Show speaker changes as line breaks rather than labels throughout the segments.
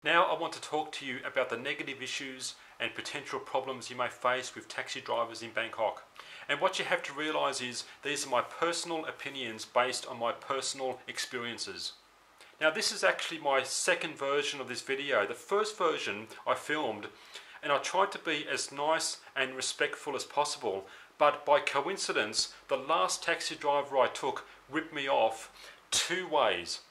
Now I want to talk to you about the negative issues and potential problems you may face with taxi drivers in Bangkok. And what you have to realise is these are my personal opinions based on my personal experiences. Now this is actually my second version of this video. The first version I filmed and I tried to be as nice and respectful as possible, but by coincidence the last taxi driver I took ripped me off two ways.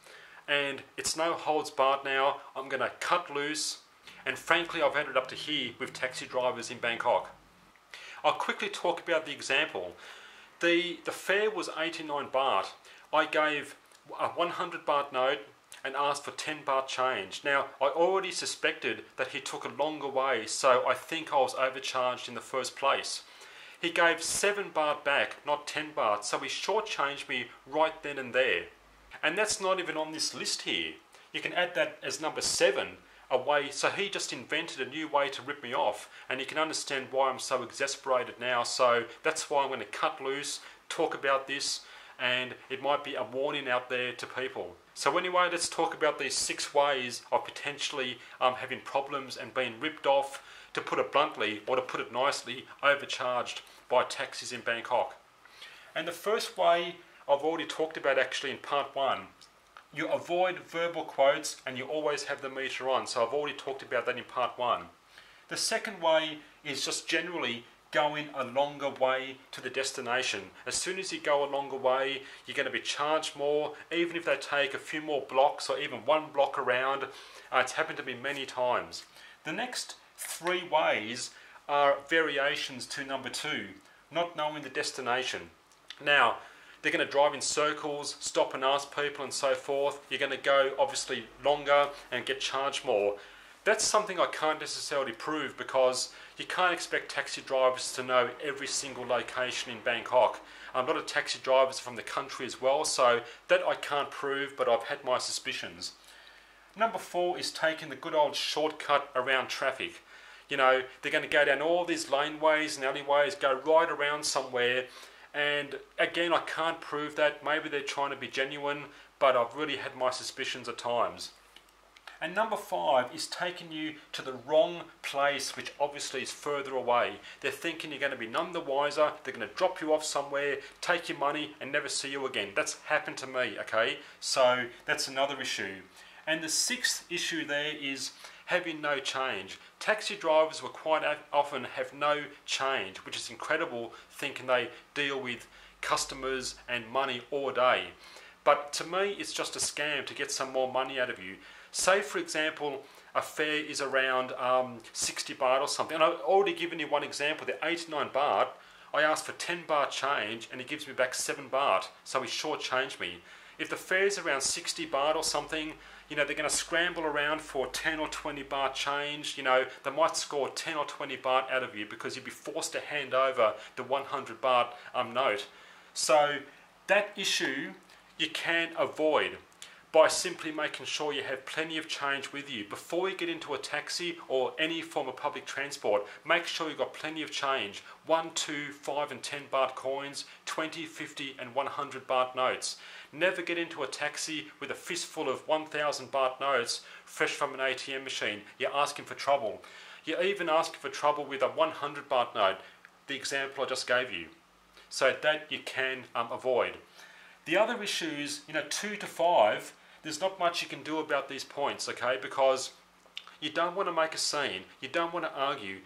And it's no holds barred now. I'm going to cut loose, and frankly I've had it up to here with taxi drivers in Bangkok. I'll quickly talk about the example. The fare was 89 baht. I gave a 100 baht note and asked for 10 baht change. Now I already suspected that he took a longer way, so I think I was overcharged in the first place. He gave 7 baht back, not 10 baht, so he shortchanged me right then and there. And that's not even on this list here. You can add that as number 7 away. So he just invented a new way to rip me off, and you can understand why I'm so exasperated now. So that's why I'm going to cut loose, talk about this, and it might be a warning out there to people. So anyway, let's talk about these 6 ways of potentially having problems and being ripped off, to put it bluntly, or to put it nicely, overcharged by taxis in Bangkok. And the first way I've already talked about actually in part 1. You avoid verbal quotes and you always have the meter on. So I've already talked about that in part 1. The second way is just generally going a longer way to the destination. As soon as you go a longer way, you're going to be charged more, even if they take a few more blocks or even one block around. It's happened to me many times. The next 3 ways are variations to number 2, not knowing the destination. Now, they're going to drive in circles, stop and ask people and so forth. You're going to go obviously longer and get charged more. That's something I can't necessarily prove, because you can't expect taxi drivers to know every single location in Bangkok. A lot of taxi drivers are from the country as well, so that I can't prove, but I've had my suspicions. Number 4 is taking the good old shortcut around traffic. You know, they're going to go down all these laneways and alleyways, go right around somewhere. And again, I can't prove that. Maybe they're trying to be genuine, but I've really had my suspicions at times. And number 5 is taking you to the wrong place, which obviously is further away. They're thinking you're going to be none the wiser. They're going to drop you off somewhere, take your money, and never see you again. That's happened to me, okay? So that's another issue. And the 6th issue there is having no change. Taxi drivers will quite often have no change, which is incredible, thinking they deal with customers and money all day. But to me, it's just a scam to get some more money out of you. Say, for example, a fare is around 60 baht or something. And I've already given you one example, the 89 baht. I asked for 10 baht change and he gives me back 7 baht, so he shortchanged me. If the fare is around 60 baht or something, you know, they're going to scramble around for 10 or 20 baht change. You know, they might score 10 or 20 baht out of you because you'd be forced to hand over the 100 baht note. So that issue you can avoid by simply making sure you have plenty of change with you. Before you get into a taxi or any form of public transport, make sure you've got plenty of change. 1, 2, 5 and 10 baht coins, 20, 50 and 100 baht notes. Never get into a taxi with a fistful of 1,000 baht notes fresh from an ATM machine. You're asking for trouble. You're even asking for trouble with a 100 baht note, the example I just gave you. So that you can avoid. The other issues, 2 to 5, there's not much you can do about these points, okay? Because you don't want to make a scene. You don't want to argue.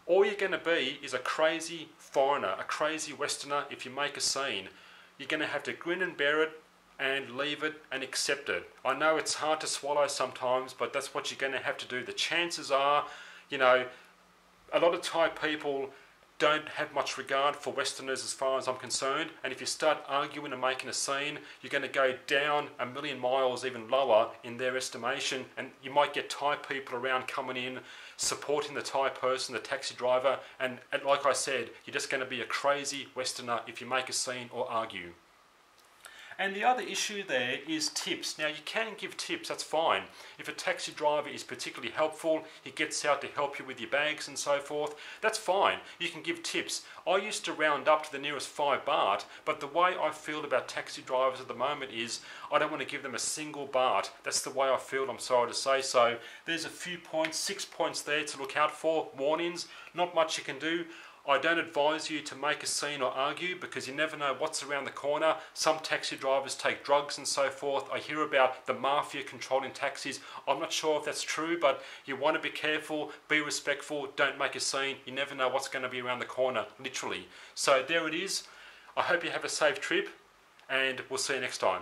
All you're going to be is a crazy foreigner, a crazy Westerner if you make a scene. You're going to have to grin and bear it and leave it and accept it. I know it's hard to swallow sometimes, but that's what you're going to have to do. The chances are, a lot of Thai people don't have much regard for Westerners as far as I'm concerned, and if you start arguing and making a scene, you're going to go down a million miles even lower in their estimation, and you might get Thai people around coming in, supporting the Thai person, the taxi driver, and like I said, you're just going to be a crazy Westerner if you make a scene or argue. And the other issue there is tips. Now you can give tips, that's fine. If a taxi driver is particularly helpful, he gets out to help you with your bags and so forth, that's fine. You can give tips. I used to round up to the nearest 5 baht, but the way I feel about taxi drivers at the moment is I don't want to give them a single baht. That's the way I feel, I'm sorry to say so. There's a few points, 6 points there to look out for, warnings, not much you can do. I don't advise you to make a scene or argue because you never know what's around the corner. Some taxi drivers take drugs and so forth. I hear about the mafia controlling taxis. I'm not sure if that's true, but you want to be careful, be respectful, don't make a scene. You never know what's going to be around the corner, literally. So there it is. I hope you have a safe trip and we'll see you next time.